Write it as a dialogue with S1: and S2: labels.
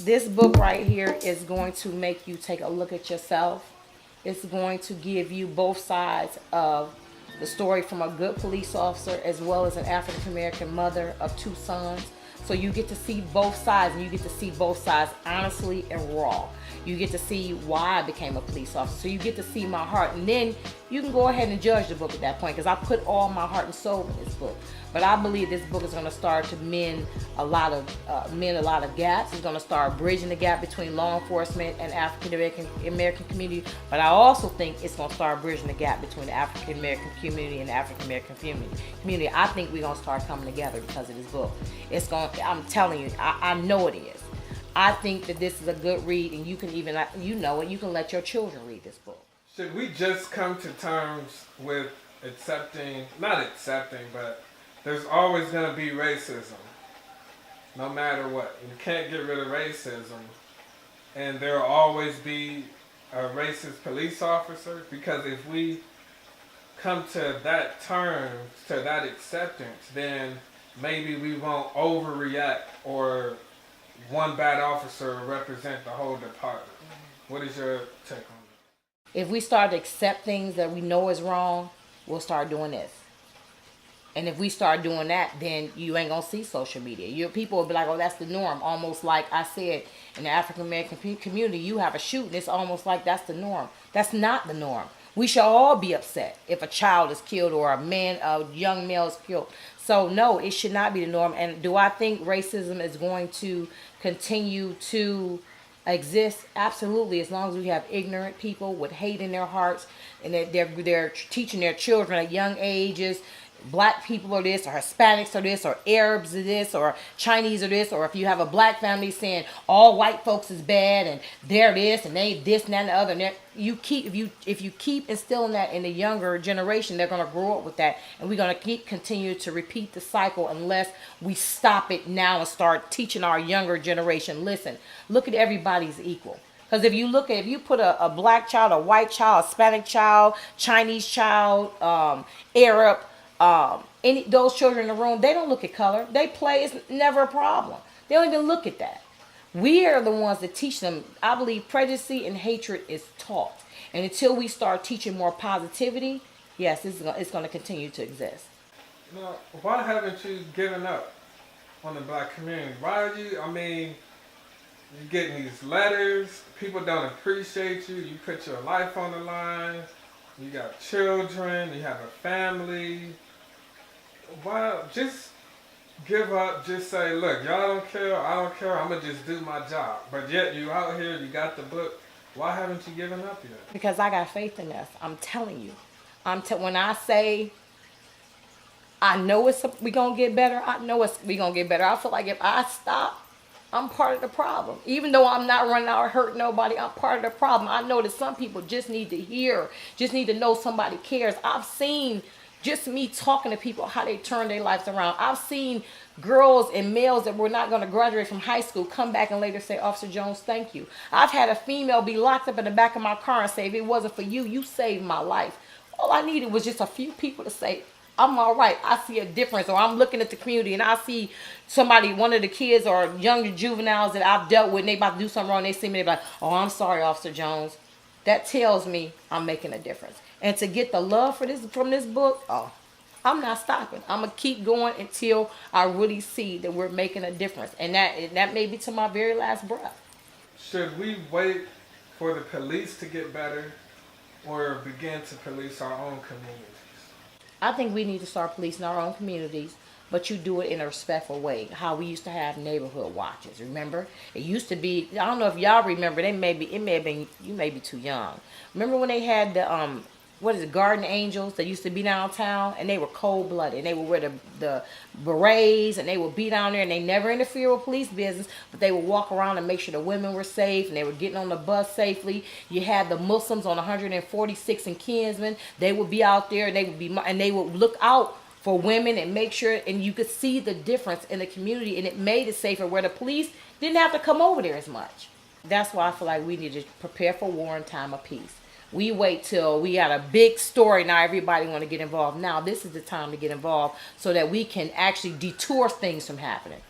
S1: This book right here is going to make you take a look at yourself. It's going to give you both sides of the story from a good police officer as well as an African American mother of 2 sons. So you get to see both sides, and you get to see both sides honestly and raw. You get to see why I became a police officer. So you get to see my heart, and then you can go ahead and judge the book at that point, because I put all my heart and soul in this book. But I believe this book is going to start to mend a lot of gaps. It's going to start bridging the gap between law enforcement and African American community. But I also think it's going to start bridging the gap between the African American community and the African American community. I think we're going to start coming together because of this book. I'm telling you, I know it is. I think that this is a good read, and you can even, you can let your children read this book.
S2: Should we just come to terms with not accepting, but there's always going to be racism, no matter what. You can't get rid of racism, and there will always be a racist police officer, because if we come to that terms, to that acceptance, then maybe we won't overreact, or one bad officer will represent the whole department. What is your take on that?
S1: If we start to accept things that we know is wrong, we'll start doing this. And if we start doing that, then you ain't going to see social media. People will be like, oh, that's the norm. Almost like I said, in the African American community, you have a shooting. It's almost like that's the norm. That's not the norm. We should all be upset if a child is killed or a young male is killed. So no, it should not be the norm. And do I think racism is going to continue to exist? Absolutely, as long as we have ignorant people with hate in their hearts, and that they're teaching their children at young ages, black people are this, or Hispanics are this, or Arabs are this, or Chinese are this, or if you have a black family saying all white folks is bad and they're this and they this and that and the other, and if you keep instilling that in the younger generation, they're going to grow up with that, and we're going to continue to repeat the cycle unless we stop it now and start teaching our younger generation, listen, look at everybody's equal. Because if you put a black child, a white child, a Hispanic child, Chinese child, Arab, those children in the room, they don't look at color. They play. It's never a problem. They don't even look at that. We are the ones that teach them. I believe prejudice and hatred is taught. And until we start teaching more positivity, yes, it's going to continue to exist.
S2: Now, why haven't you given up on the black community? You're getting these letters. People don't appreciate you. You put your life on the line. You got children. You have a family. Why just give up? Just say, look, y'all don't care. I don't care. I'm going to just do my job. But yet you out here, you got the book. Why haven't you given up yet?
S1: Because I got faith in us. I'm telling you. When I say I know we going to get better, I know we going to get better. I feel like if I stop, I'm part of the problem. Even though I'm not running out or hurting nobody, I'm part of the problem. I know that some people just need to know somebody cares. I've seen just me talking to people how they turn their lives around. I've seen girls and males that were not going to graduate from high school come back and later say, Officer Jones, thank you. I've had a female be locked up in the back of my car and say, if it wasn't for you, you saved my life. All I needed was just a few people to say, I'm all right. I see a difference. Or I'm looking at the community and I see somebody, one of the kids or younger juveniles that I've dealt with, and they about to do something wrong. They see me, they're like, oh, I'm sorry, Officer Jones. That tells me I'm making a difference. And to get the love from this book, I'm not stopping. I'm going to keep going until I really see that we're making a difference. And that may be to my very last breath.
S2: Should we wait for the police to get better or begin to police our own communities?
S1: I think we need to start policing our own communities, but you do it in a respectful way. How we used to have neighborhood watches, remember? It used to be, I don't know if y'all remember, you may be too young. Remember when they had the, Garden Angels that used to be downtown, and they were cold-blooded, and they would wear the berets, and they would be down there, and they never interfere with police business, but they would walk around and make sure the women were safe, and they were getting on the bus safely. You had the Muslims on 146 in Kinsman. They would be out there, and they would look out for women and make sure, and you could see the difference in the community, and it made it safer where the police didn't have to come over there as much. That's why I feel like we need to prepare for war in time of peace. We wait till we got a big story. Now everybody want to get involved. Now this is the time to get involved so that we can actually detour things from happening.